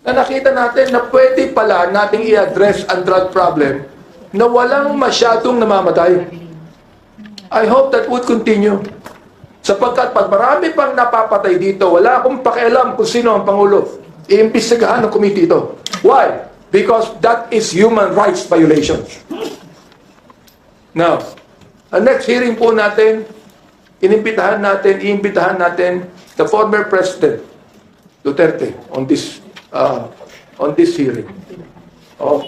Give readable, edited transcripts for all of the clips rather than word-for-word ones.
na nakita natin na pwede pala nating i-address ang drug problem na walang masyadong namamatay. I hope that would continue. Sapagkat pag marami pang napapatay dito, wala akong pakialam kung sino ang Pangulo. Iimbestigahan ng committee ito. Why? Because that is human rights violations. Now, ang next hearing po natin, iimbitahan natin the former President Duterte on this hearing. Oh,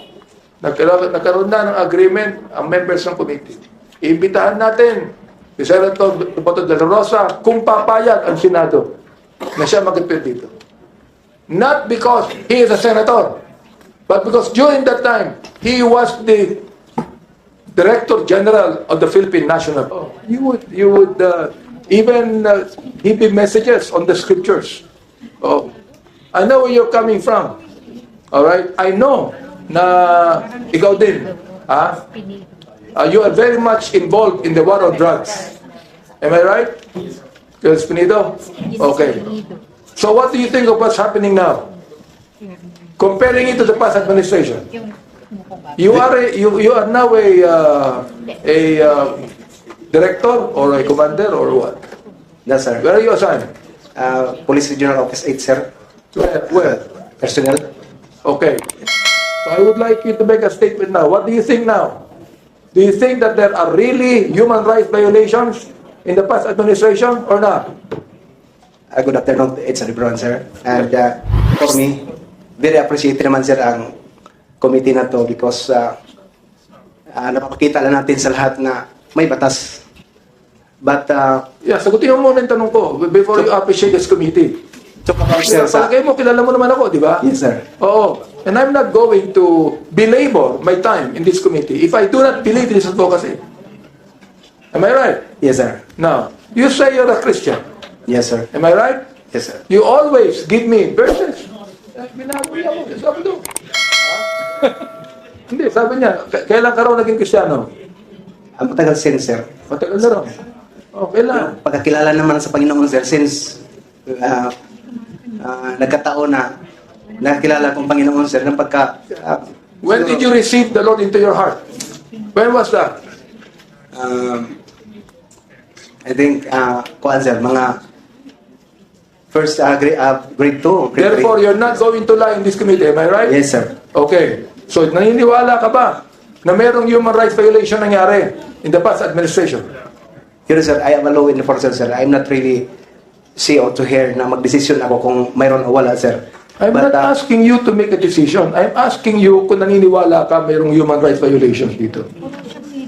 nagkaroon na ng agreement ang members ng committee. Iimbitahan natin si Senator Boto de la Rosa kung papayag ang Senado na siya mag-appeal dito. Not because he is a senator, but because during that time, he was the Director General of the Philippine National. Oh, you would even give messages on the scriptures. Oh, I know where you're coming from. All right, I know na ikaw din, you are very much involved in the war on drugs. Am I right? Yes, Pinido? Okay. So what do you think of what's happening now? Comparing it to the past administration. You are now a director or a commander or what? Yes, sir. Where are you assigned? Police Regional Office 8, sir. Where? Personnel. Okay. So I would like you to make a statement now. What do you think now? Do you think that there are really human rights violations in the past administration or not? Good afternoon, it's everyone, sir. And for me, very appreciated naman, sir, ang committee na to because napapakita lang natin sa lahat na may batas. But, yeah, sagutin mo muna yung tanong ko before you appreciate this committee. talk about, sir, sa... Palagay mo, kilala mo naman ako, di ba? Yes, sir. Oo. And I'm not going to belabor my time in this committee if I do not believe in this advocacy. Am I right? Yes, sir. Now, you say you're a Christian. Yes, sir. Am I right? Yes, sir. You always give me verses. Binaboy ako. Sabi ko. Hindi, sabi niya, kailan ka raw naging Kristiyano? Ang matagal since, sir. Matagal na raw. Oh, kailan? Pagkakilala naman sa Panginoon, sir, since nagkataon na nakilala kong Panginoon, sir, ng pagka... When did you receive the Lord into your heart? When was that? I think, kuan, sir, mga first grade 2. Therefore, you're not going to lie in this committee. Am I right? Yes, sir. Okay. So, naniniwala ka ba na merong human rights violation nangyari in the past administration? Pero, sir, I am a law enforcer, sir. I'm not really see or to hear na mag-decision ako kung mayroon o wala, sir. I'm not asking you to make a decision. I'm asking you kung naniniwala ka mayroong human rights violations dito.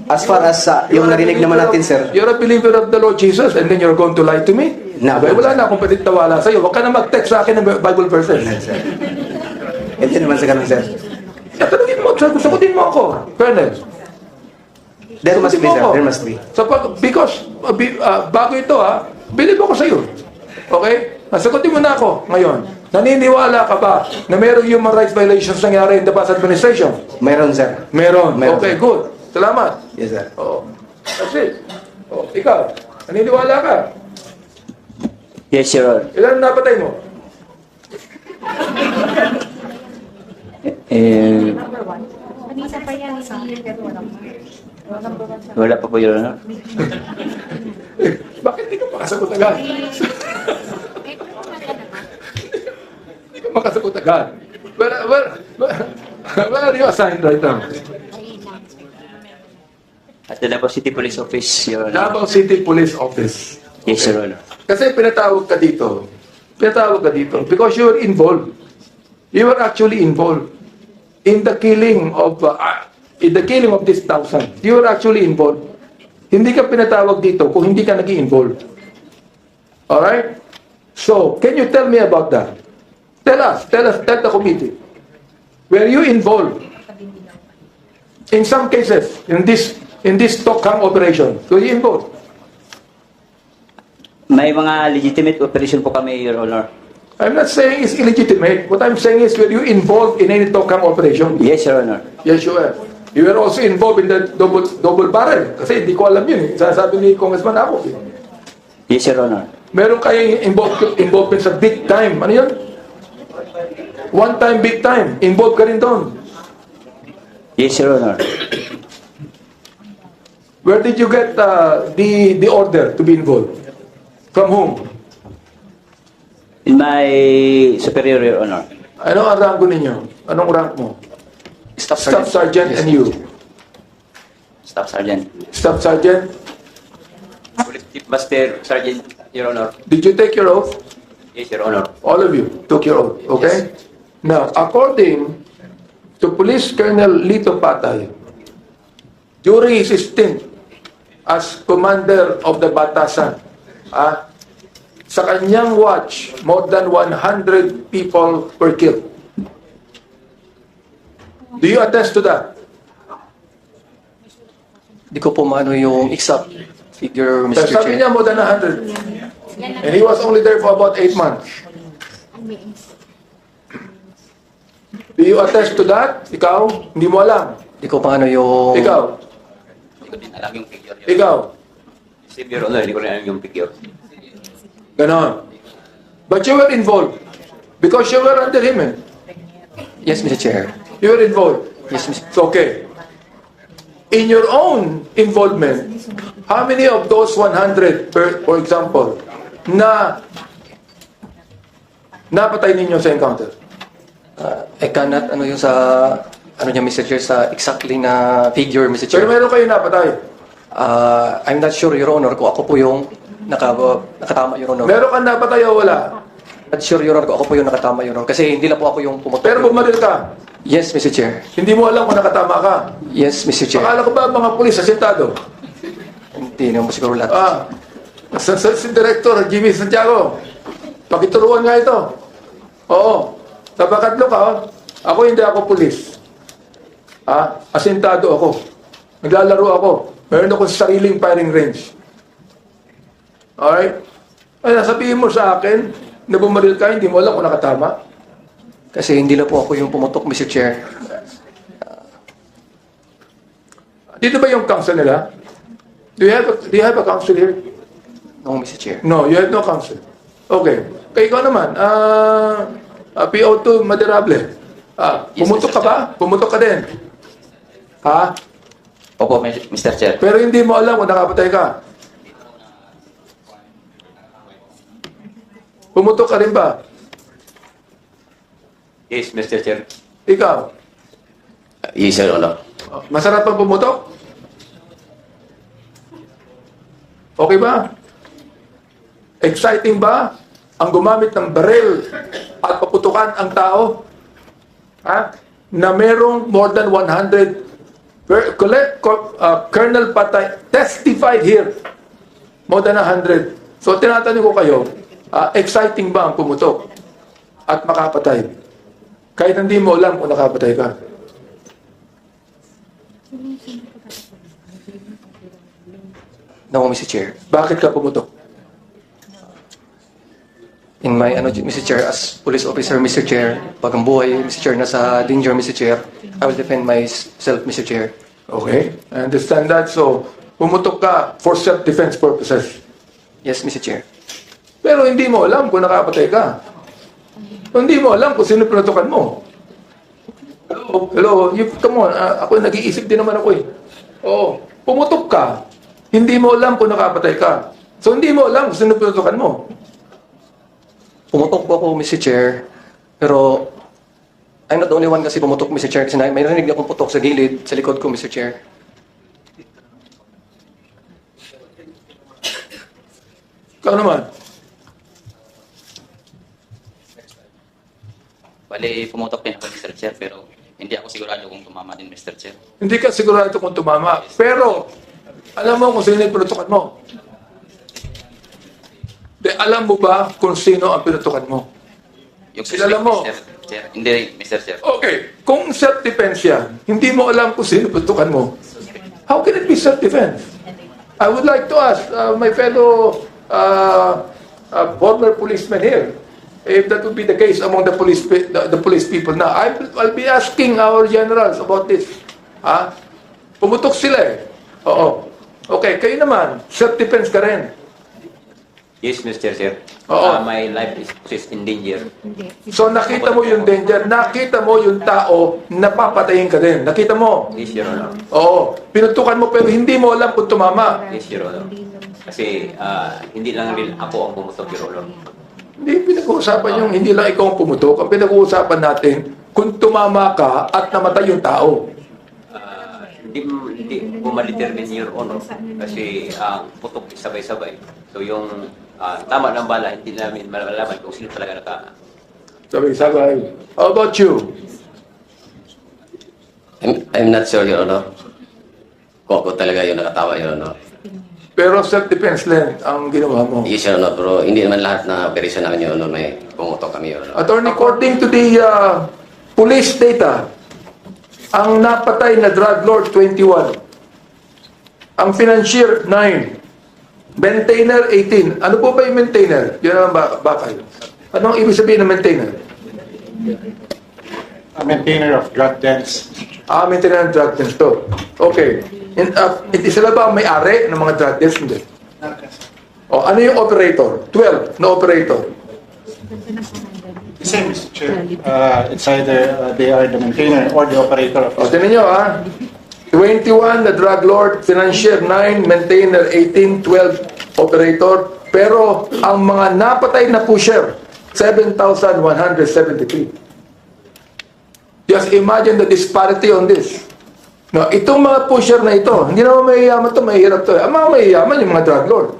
As far as yung narinig naman natin, sir. You're a believer of the Lord Jesus and then you're going to lie to me? No. Okay, wala na akong panitawala sa'yo. Huwag ka na mag-text sa akin ng Bible verses. Hindi naman sa ganun, sir. Tanungin mo, sagutin mo ako. Fairness. There must be, sir. There must be. So, because, bago ito believe ako sa'yo. Okay? Sagutin mo na ako ngayon. Naniniwala ka ba na mayroong human rights violations nangyari in the past administration? Mayroon, sir. Meron. Meron. Okay, good. Salamat. Yes, sir. Oo. That's it. Ikaw, naniniwala ka? Yes, Your Honor. Ilan napatay mo? Kanisa pa yan, Wala pa po, Your Honor. Bakit di ka makasagot agad? Hindi ka makasagot agad. Where are you assigned right now? At the Davao City Police Office, Your Honor. Davao City Police Office. Yes, Your Honor. Kasi pinatawag ka dito because you were involved. You were actually involved in the killing of this 1,000. You were actually involved. Hindi ka pinatawag dito kung hindi ka nag-i-involved. Alright? So, can you tell me about that? Tell the committee. Were you involved in some cases in this Tokhang operation? Were you involved? May mga legitimate operation po kami, Your Honor. I'm not saying it's illegitimate. What I'm saying is, were you involved in any Tokhang operation? Yes, Your Honor. Yes, you were. You were also involved in the double barrel. Kasi hindi ko alam yun. Sasabi ni Congressman ako. Yes, Your Honor. Meron kayong involvement sa big time. Ano yun? One time, big time. Involved ka rin doon. Yes, Your Honor. Where did you get the order to be involved? From whom? In my superior, Your Honor. Ano ang rango ninyo? Anong rank mo? Staff Staff Sergeant and you? Staff Sergeant. Staff Sergeant? Police Chief Master Sergeant, Your Honor. Did you take your oath? Yes, Your Honor. All of you took your oath, okay? Now, according to Police Colonel Lito Patay, during his stint as commander of the Batasan, sa kanyang watch, more than 100 people were killed. Do you attest to that? Di ko po maano yung exact figure, Pero Mr. sabi Chair. niya more than 100. And he was only there for about 8 months. Do you attest to that? Ikaw? Hindi mo alam. Di ko paano yung... Ikaw? Hindi ko din alam yung figure. Your Ikaw? Honor. Your Honor, hindi ko rin alam yung figure. Ganon. But you were involved. Because you were under him, eh. Yes, Mr. Chair. You were involved. Yes, Mr. It's okay. In your own involvement, how many of those 100, for example, na napatay ninyo sa encounter? I cannot ano yung sa... Ano niya, Mr. Chair, sa exactly na figure, Mr. Pero Chair. meron kayo napatay. I'm not sure, Your Honor, kung ako po yung nakatama, Your Honor. Meron kang napatay o wala? Not sure, Your Honor, kung ako po yung nakatama, Your Honor. Kasi hindi lang po ako yung pumotok. Pero bumaril ka. Yes, Mr. Chair. Hindi mo alam kung nakatama ka. Yes, Mr. Chair. Akala ko ba mga pulis asintado? Hindi naman po siguro lahat. Si Director Jimmy Santiago, pakituruan nga ito. Oo. Sa bakatlo ka, ako hindi ako pulis. Asintado ako. Naglalaro ako. Meron akong sariling firing range. Alright? Ay, sabihin mo sa akin na bumaril ka, hindi mo alam kung nakatama. Kasi hindi lang po ako yung pumotok, Mr. Chair. Dito ba yung council nila? Do you have a council here? No, Mr. Chair. No, you have no counsel. Okay. Kaya ikaw naman, PO2 Maderable. Pumutok ka ba? Pumutok ka din. Ha? Opo, Mr. Chair. Pero hindi mo alam kung nakapatay ka. Pumutok ka rin ba? Yes, Mr. Chair. Ikaw? Yes, Your Honor. Masarap ang pumutok? Okay ba? Exciting ba ang gumamit ng baril at paputukan ang tao? Na merong more than 100 Colonel Patay testified here. More than 100. So tinatanong ko kayo, exciting ba ang pumutok at makapatay? Kahit hindi mo alam kung nakapatay ka. No, Mr. Chair. Bakit ka pumutok? In my, Mr. Chair, as police officer, Mr. Chair, pag ang buhay, Mr. Chair, nasa danger, Mr. Chair, I will defend myself, Mr. Chair. Okay, I understand that. So, pumutok ka for self-defense purposes. Yes, Mr. Chair. Pero hindi mo alam kung nakapatay ka. Hindi mo alam kung sino pinutukan mo. Hello, come on. Ako nag-iisip din naman ako eh. Oo, pumutok ka. Hindi mo alam kung nakapatay ka. So, hindi mo alam kung sino pinutukan mo. Pumutok po ako, Mr. Chair, pero I'm not the only one kasi pumutok, Mr. Chair, kasi may narinig akong putok sa gilid, sa likod ko, Mr. Chair. Ikaw naman. Bali, pumutok din ako, Mr. Chair, pero hindi ako sigurado kung tumama din, Mr. Chair. Hindi ka sigurado kung tumama. Pero, alam mo kung sino yung pinutukan mo. Alam mo ba kung sino ang pinutukan mo? Yung Kilala mo? Mr. Chair. Hindi, Mr. Chair. Okay, kung self-defense yan, hindi mo alam kung sino pinutukan mo. How can it be self-defense? I would like to ask my fellow former policemen here, if that would be the case among the police people now. I'll be asking our generals about this. Pumutok sila eh. Oo. Okay, kayo naman, self-defense ka rin. Yes, Mr. Chair. Oo. My life is in danger. Hindi. So nakita mo yung danger, nakita mo yung tao, napapatayin ka din. Nakita mo? Yes, Your Honor. Oo. Pinutukan mo pero hindi mo alam kung tumama. Yes, Your Honor. Kasi hindi lang rin ako ang pumutok, Your Honor. Hindi pinag-uusapan yung hindi lang ikaw ang pumutok. Ang pinag-uusapan natin kung tumama ka at namatay yung tao. Hindi ko ma-determine, Your Honor. Kasi ang putok is sabay-sabay. So yung tama ng bala, hindi namin malalaman kung sino talaga Sabay-sabay. How about you? I'm not sure, Your Honor. Kung ako talaga yung nakatawa, Your Honor. Pero self-defense lang ang ginawa mo. Yes, Your Honor, pero hindi naman lahat na operasyon namin, Your Honor, may pumutok kami, Your Honor. Attorney, according to the police data, ang napatay na drug lord 21, ang financier 9, maintainer 18. Ano po ba yung maintainer? Yan ang bakay. Anong ibig sabihin ng maintainer? A maintainer of drug dens. Maintainer ng drug dens to. Okay. Hindi sila ba ang may-ari ng mga drug dens? Hindi. O, ano yung operator? 12 na operator. The same, Mr. Chair. It's either they are the maintainer or the operator of O, tinan nyo 21 na drug lord, financier 9, maintainer 18, 12 operator. Pero ang mga napatay na pusher, 7,173. Just imagine the disparity on this. No, itong mga pusher na ito, hindi naman mayayaman ito, mahirap ito. Ang mga mayayaman, yung mga drug lord,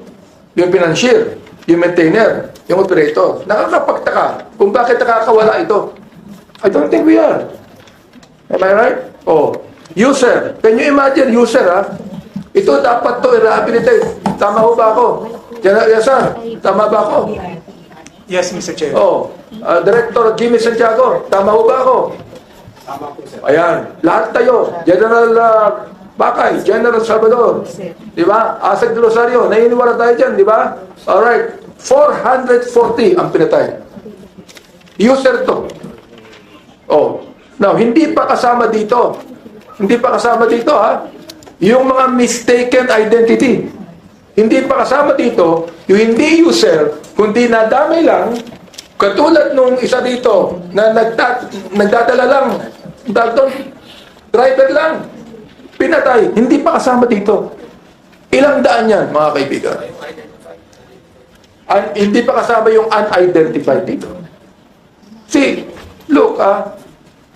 yung financier, yung maintainer, yung operator. Nakakapagtaka kung bakit nakakawala ito. I don't think we are. Am I right? Oh. User. Can you imagine user, Ito dapat to i-rehabilitate. Tama ho ba ako? Yes, sir. Tama ba ako? Yes, Mr. Chair. Oh. Director Jimmy Santiago. Tama ho ba ako? Tama po, sir. Ayan. Lahat tayo. General Bakay. General Salvador. Di ba? Asek de Rosario. Naniniwala tayo dyan, di ba? Alright. 440 ang pinatay. User to. Oh. Now, hindi pa kasama dito. Hindi pa kasama dito, yung mga mistaken identity. Hindi pa kasama dito yung hindi user, kundi nadamay lang, katulad nung isa dito na nagdadala lang, driver lang, pinatay. Hindi pa kasama dito. Ilang daan yan, mga kaibigan? Hindi pa kasama yung unidentified dito. See, look,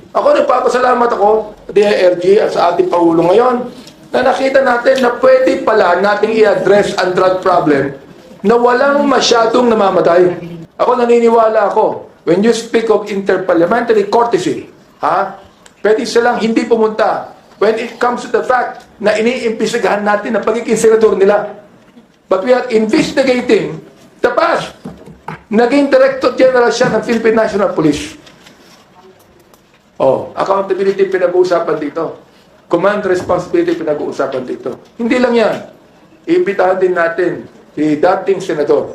ako nagpapasalamat ako, DILG at sa ating Pangulo ngayon, na nakita natin na pwede pala nating i-address ang drug problem na walang masyadong namamatay. Ako naniniwala ako, when you speak of interparliamentary courtesy, pwede silang hindi pumunta when it comes to the fact na iniimbestigahan natin ang pagiging senador nila. But we are investigating the past. Naging Director General siya ng Philippine National Police. Oh, accountability pinag-uusapan dito. Command responsibility pinag-uusapan dito. Hindi lang yan. Iimbitahan din natin si dating Senador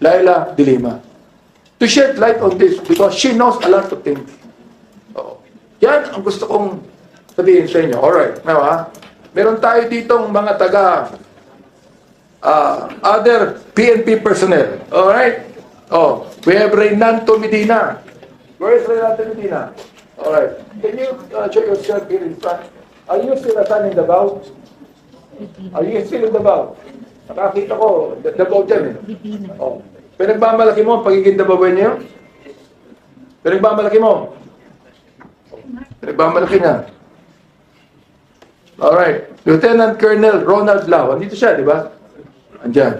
Laila De Lima to shed light on this because she knows a lot of things. Oh. Yan ang gusto kong sabihin sa inyo. Alright. Now, meron tayo ditong mga taga other PNP personnel. Alright? Oh, we have Reynaldo Medina. Where is Reynaldo Medina? Alright. Can you check yourself here in front? Are you still assigned in Davao? Are you still in Davao? Nakakita ko, Davao dyan Oh. Pinagmamalaki mo ang pagiging Davaoan niyo? Pinagmamalaki mo? Pinagmamalaki niya. Alright. Lieutenant Colonel Ronald Lau. Andito siya, di ba? Andyan.